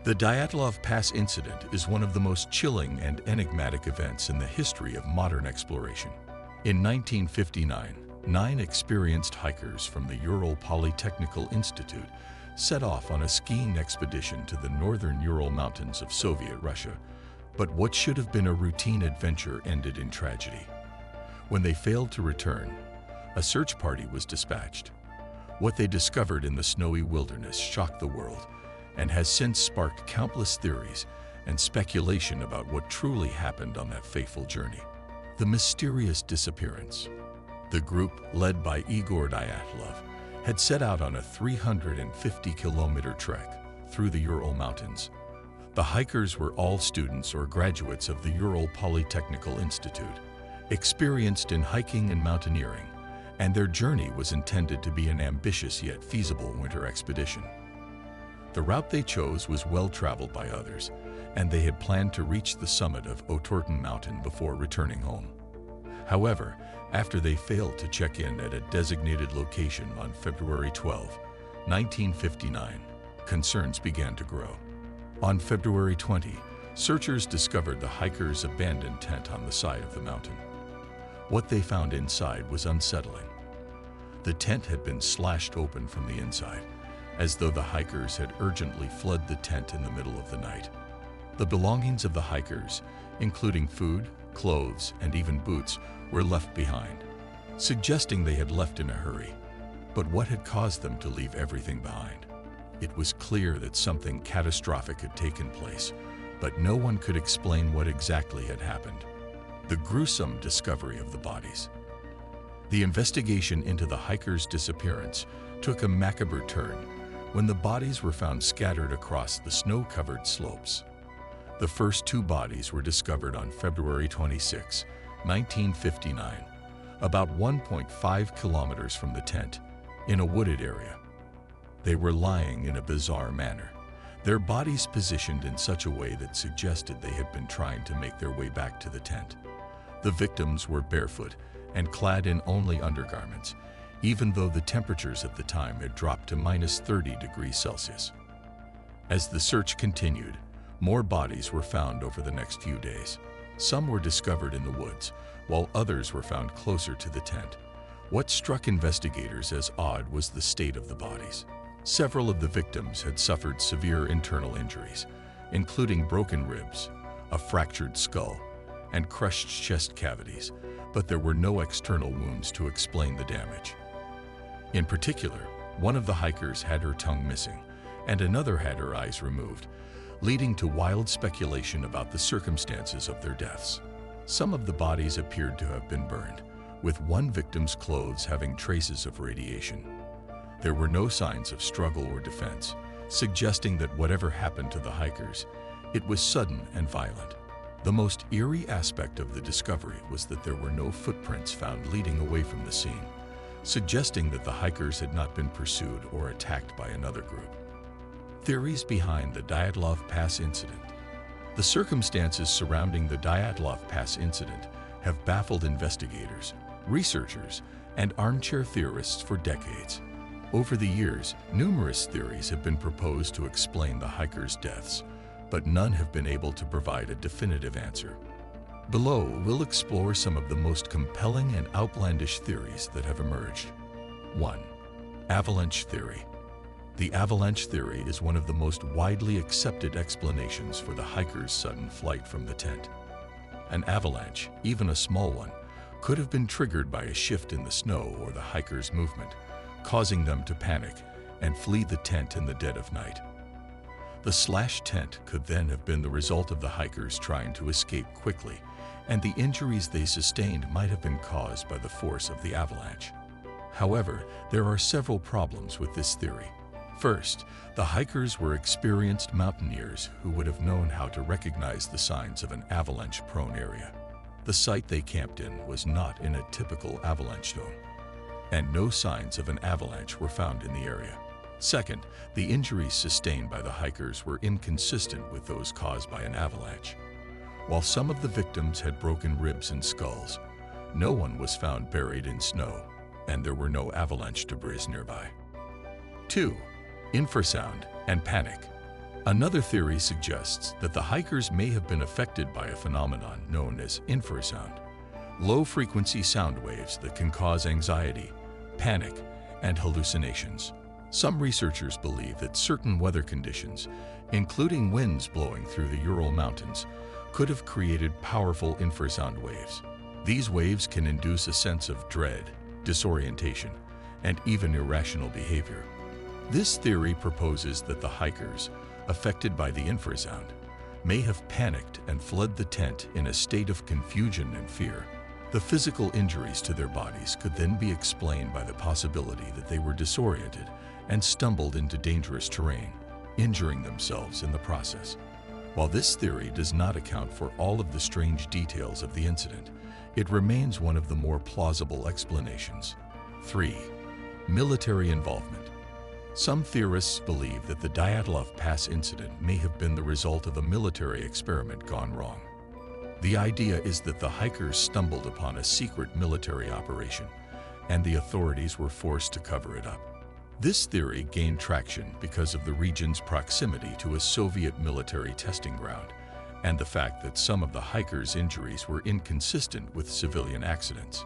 The Dyatlov Pass Incident is one of the most chilling and enigmatic events in the history of modern exploration. In 1959, 9 experienced hikers from the Ural Polytechnical Institute set off on a skiing expedition to the northern Ural Mountains of Soviet Russia. But what should have been a routine adventure ended in tragedy. When they failed to return, a search party was dispatched. What they discovered in the snowy wilderness shocked the world and has since sparked countless theories and speculation about what truly happened on that fateful journey. The mysterious disappearance. The group, led by Igor Dyatlov, had set out on a 350-kilometer trek through the Ural Mountains. The hikers were all students or graduates of the Ural Polytechnical Institute, experienced in hiking and mountaineering, and their journey was intended to be an ambitious yet feasible winter expedition. The route they chose was well traveled by others, and they had planned to reach the summit of Otorten Mountain before returning home. However, after they failed to check in at a designated location on February 12, 1959, concerns began to grow. On February 20, searchers discovered the hikers' abandoned tent on the side of the mountain. What they found inside was unsettling. The tent had been slashed open from the inside, as though the hikers had urgently fled the tent in the middle of the night. The belongings of the hikers, including food, clothes, and even boots, were left behind, suggesting they had left in a hurry. But what had caused them to leave everything behind? It was clear that something catastrophic had taken place, but no one could explain what exactly had happened. The gruesome discovery of the bodies. The investigation into the hikers' disappearance took a macabre turn when the bodies were found scattered across the snow-covered slopes. The first 2 bodies were discovered on February 26, 1959, about 1.5 kilometers from the tent, in a wooded area. They were lying in a bizarre manner, their bodies positioned in such a way that suggested they had been trying to make their way back to the tent. The victims were barefoot and clad in only undergarments, even though the temperatures at the time had dropped to -30 degrees Celsius. As the search continued, more bodies were found over the next few days. Some were discovered in the woods, while others were found closer to the tent. What struck investigators as odd was the state of the bodies. Several of the victims had suffered severe internal injuries, including broken ribs, a fractured skull, and crushed chest cavities, but there were no external wounds to explain the damage. In particular, one of the hikers had her tongue missing, and another had her eyes removed, leading to wild speculation about the circumstances of their deaths. Some of the bodies appeared to have been burned, with one victim's clothes having traces of radiation. There were no signs of struggle or defense, suggesting that whatever happened to the hikers, it was sudden and violent. The most eerie aspect of the discovery was that there were no footprints found leading away from the scene, suggesting that the hikers had not been pursued or attacked by another group. Theories behind the Dyatlov Pass Incident. The circumstances surrounding the Dyatlov Pass Incident have baffled investigators, researchers, and armchair theorists for decades. Over the years, numerous theories have been proposed to explain the hikers' deaths, but none have been able to provide a definitive answer. Below, we'll explore some of the most compelling and outlandish theories that have emerged. 1. Avalanche theory. The avalanche theory is one of the most widely accepted explanations for the hikers' sudden flight from the tent. An avalanche, even a small one, could have been triggered by a shift in the snow or the hikers' movement, causing them to panic and flee the tent in the dead of night. The slashed tent could then have been the result of the hikers trying to escape quickly, and the injuries they sustained might have been caused by the force of the avalanche. However, there are several problems with this theory. First, the hikers were experienced mountaineers who would have known how to recognize the signs of an avalanche-prone area. The site they camped in was not in a typical avalanche zone, and no signs of an avalanche were found in the area. Second, the injuries sustained by the hikers were inconsistent with those caused by an avalanche. While some of the victims had broken ribs and skulls, no one was found buried in snow, and there were no avalanche debris nearby. 2. Infrasound and panic. Another theory suggests that the hikers may have been affected by a phenomenon known as infrasound, low-frequency sound waves that can cause anxiety, panic, and hallucinations. Some researchers believe that certain weather conditions, including winds blowing through the Ural Mountains, could have created powerful infrasound waves. These waves can induce a sense of dread, disorientation, and even irrational behavior. This theory proposes that the hikers, affected by the infrasound, may have panicked and fled the tent in a state of confusion and fear. The physical injuries to their bodies could then be explained by the possibility that they were disoriented and stumbled into dangerous terrain, injuring themselves in the process. While this theory does not account for all of the strange details of the incident, it remains one of the more plausible explanations. 3. Military involvement. Some theorists believe that the Dyatlov Pass incident may have been the result of a military experiment gone wrong. The idea is that the hikers stumbled upon a secret military operation, and the authorities were forced to cover it up. This theory gained traction because of the region's proximity to a Soviet military testing ground, and the fact that some of the hikers' injuries were inconsistent with civilian accidents.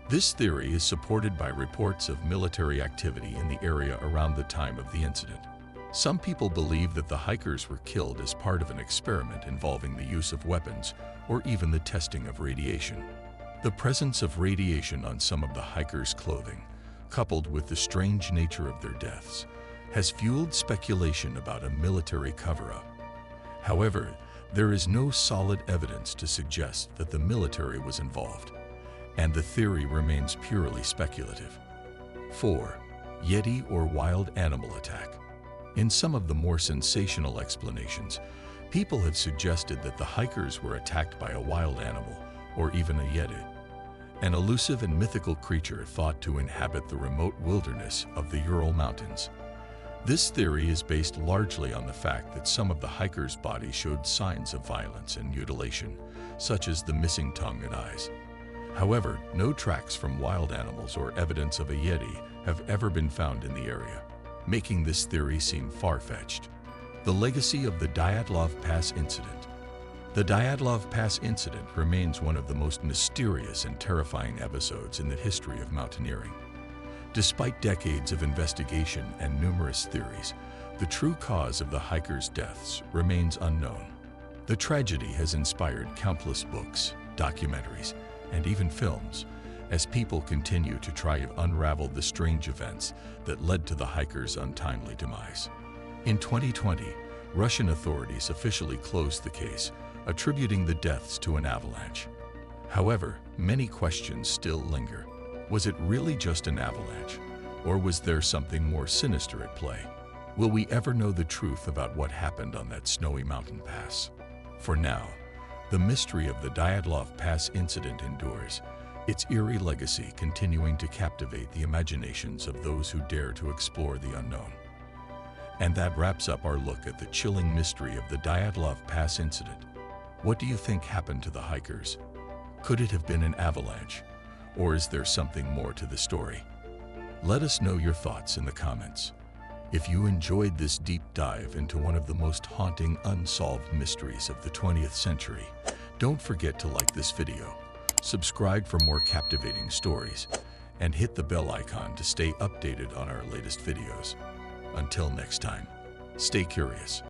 This theory is supported by reports of military activity in the area around the time of the incident. Some people believe that the hikers were killed as part of an experiment involving the use of weapons or even the testing of radiation. The presence of radiation on some of the hikers' clothing, coupled with the strange nature of their deaths, has fueled speculation about a military cover-up. However, there is no solid evidence to suggest that the military was involved, and the theory remains purely speculative. 4. Yeti or wild animal attack. In some of the more sensational explanations, people have suggested that the hikers were attacked by a wild animal, or even a yeti, an elusive and mythical creature thought to inhabit the remote wilderness of the Ural Mountains. This theory is based largely on the fact that some of the hikers' bodies showed signs of violence and mutilation, such as the missing tongue and eyes. However, no tracks from wild animals or evidence of a yeti have ever been found in the area, making this theory seem far-fetched. The legacy of the Dyatlov Pass Incident. The Dyatlov Pass Incident remains one of the most mysterious and terrifying episodes in the history of mountaineering. Despite decades of investigation and numerous theories, the true cause of the hikers' deaths remains unknown. The tragedy has inspired countless books, documentaries, and even films, as people continue to try to unravel the strange events that led to the hikers' untimely demise. In 2020, Russian authorities officially closed the case, attributing the deaths to an avalanche. However, many questions still linger. Was it really just an avalanche, or was there something more sinister at play? Will we ever know the truth about what happened on that snowy mountain pass? For now, the mystery of the Dyatlov Pass incident endures, its eerie legacy continuing to captivate the imaginations of those who dare to explore the unknown. And that wraps up our look at the chilling mystery of the Dyatlov Pass incident. What do you think happened to the hikers? Could it have been an avalanche, or is there something more to the story? Let us know your thoughts in the comments. If you enjoyed this deep dive into one of the most haunting unsolved mysteries of the 20th century, don't forget to like this video, subscribe for more captivating stories, and hit the bell icon to stay updated on our latest videos. Until next time, stay curious.